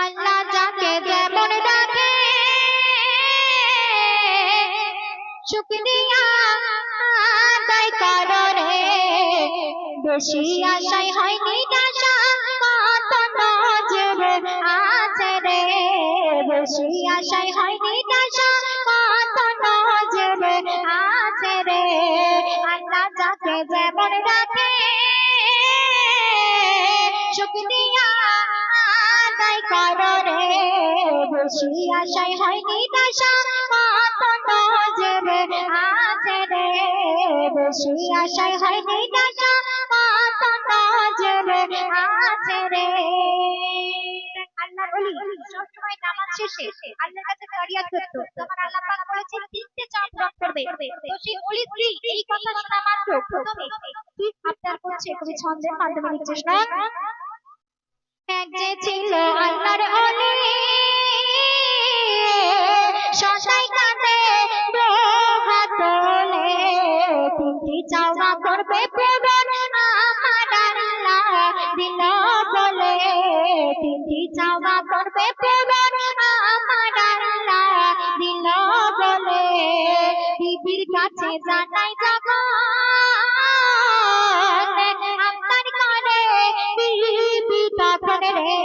আল্লাহ যাকে যেমন ডাকে শুকরিয়া আদায় করো রে, বেশি আশায় হয় নিরাশা কত নজরে আছে রে, বেশি আশায় হয় নিরাশা কত নজরে আছে রে। আল্লাহ যাকে যেমন ডাকে শুকরিয়া আদায় করো রে, বেশি আশায় হয় নিরাশা কত নজরে আছে রে, বেশি আশায় হয় নিরাশা কত নজরে আছে রে। আল্লাহর ওলি সবসময় নামাজ শেষে আল্লাহর কাছে ফরিয়াদ করতো, তখন আল্লাহ পাক বলেছেন তিনটে চাপ পূরণ করবে। তো সেই ওলি এই কথা শোনা মাত্র প্রথমে কি আবদার করছে কবি ছন্দের মাধ্যমে লিখছে, শোন। এক যে ছিল আল্লাহর ওলি সদাই কাঁদে দুহাত তোলে, তিনটি চাওয়া করবে পূরণ আমার আল্লাহ দিল বলে, তিনটি চাওয়া করবে পূরণ আমার আল্লাহ দিল বলে। বিবির কাছে জানাই যখন আবদার করে বিবি তখন রে,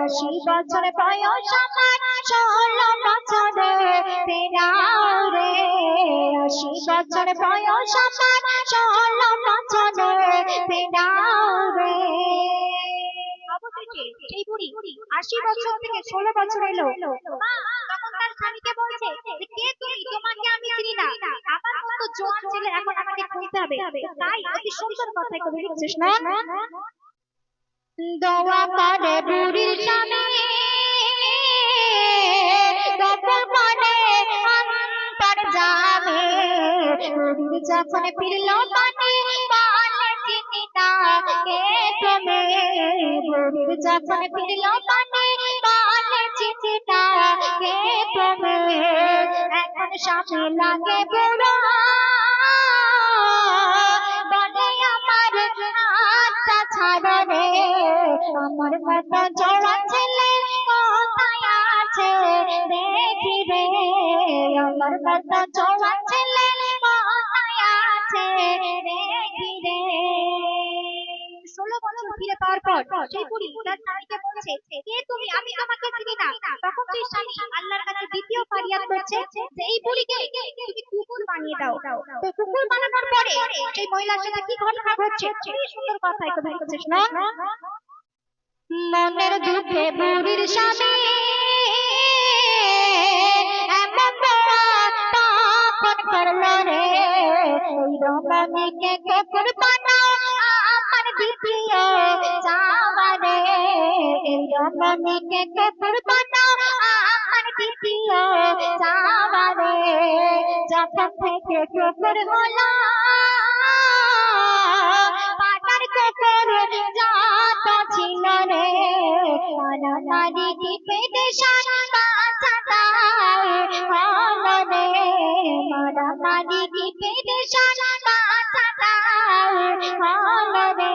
৮০ বছর বয়স আমার ১৬ বছরে ফেরাও রে, ৮০ বছর বয়স আমার ১৬ বছরে ফেরাও রে। অবশেষে সেই বুড়ি ৮০ বছর থেকে ১৬ বছর এলো, তখন তার স্বামীকে বলছে যে কে তুমি, তোমাকে আমি চিনি না, আমার মতো জোয়ান ছেলে এখন আমাকে খুঁজতে হবে। তাই অতি সুন্দর কথায় কবি লিখছিস না, দোয়া করে বুড়ির স্বামী গোপন করে অন্তর যাবে, বুড়ির যখন ফিরল পানি বলে চিনি না কে তুমি, বুড়ির যখন ফিরল পানি বলে চিনি না কে তুমি। এখন স্বামী লাগে বুড়ো বলে আমার হাতটা ছাড়ো রে, আমার মতো জোয়ান ছেলে কোথায় আছে দেখি রে, আমার মতো জোয়ান ছেলে কোথায় আছে দেখি রে। ১৬ বছর ফিরে পাওয়ার পর সেই বুড়ি তার স্বামীকে বলছে কে তুমি, আমি তোমাকে চিনি না। তখন সেই স্বামী আল্লাহর কাছে দ্বিতীয় ফরিয়াদ করছে যে এই বুড়িকে তুমি কুকুর বানিয়ে দাও। তো কুকুর বানানোর পরে সেই মহিলার সাথে কি ঘটনা ঘটছে সেই সুন্দর কথা একটু বলছিস না। মনের দুঃখে বুড়ির স্বামী এমন তখন করলো রে, ওই রমণীকে কুকুর বানাও আমার দ্বিতীয় চাওয়া রে, এই রমণীকে কুকুর বানাও আমার দ্বিতীয় চাওয়া রে। যখন থেকে কুকুর হলো পাতার কুকুর যত ছিল রে, মারামারি কি পেটে বাঁচা দাও হলো রে, মারামারি কি পেটে বাঁচা দাও হলো রে।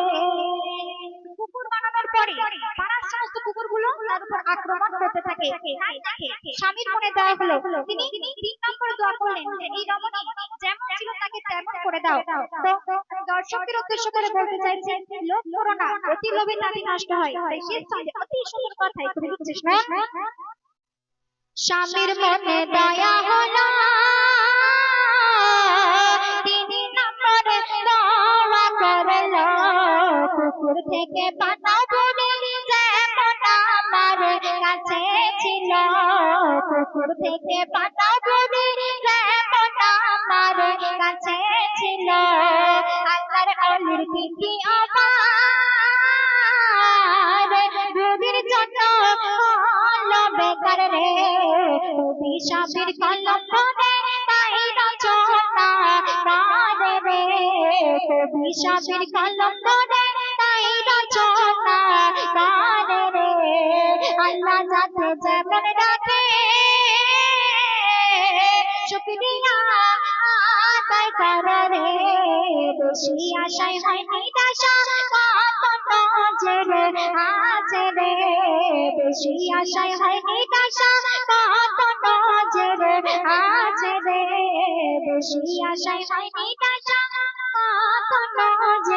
কুকুর বানানোর পরে পাড়ার সমস্ত কুকুরগুলো তার উপর আক্রমণ করতে থাকে। তাই দেখে স্বামীর মনে দয়া হলো, তিনি ৩ নম্বর দোয়া করলেন যে এই রমণী যেমন ছিল তাকে তেমন করে দাও। তো দর্শকদের উদ্দেশ্য করে বলতে চাইছে লোভ করো না, অতি লোভে তাঁতি নষ্ট হয়। তাই শেষ ছন্দে অতি সুন্দর কথাই তুমি লিখছিস না, স্বামীর মনে দয়া হলো ৩ নম্বরে দোয়া করলো, কুকুর থেকে বানাও বুড়ি যেমন আমার কাছে ছিল, কুকুর থেকে বানাও বুড়ি যেমন আমার কাছে ছিল। আল্লাহর ওলির কি আবার বুড়ির জন্য হলো বেকার রে, অভিশাপের কলম ধরে তাই রচনা করে রে, অভিশাপের কলম ধরে তাই রচনা করে রে। আল্লাহ যাকে যেমন ডাকে শুকরিয়া আদায় করো রে, বেশি আশায় হয় নিরাশা কত নজরে আছে রে, বেশি আশায় হয় নিরাশা কত নজরে আছে রে বেশি আশায় হয় নিরাশা কত নজরে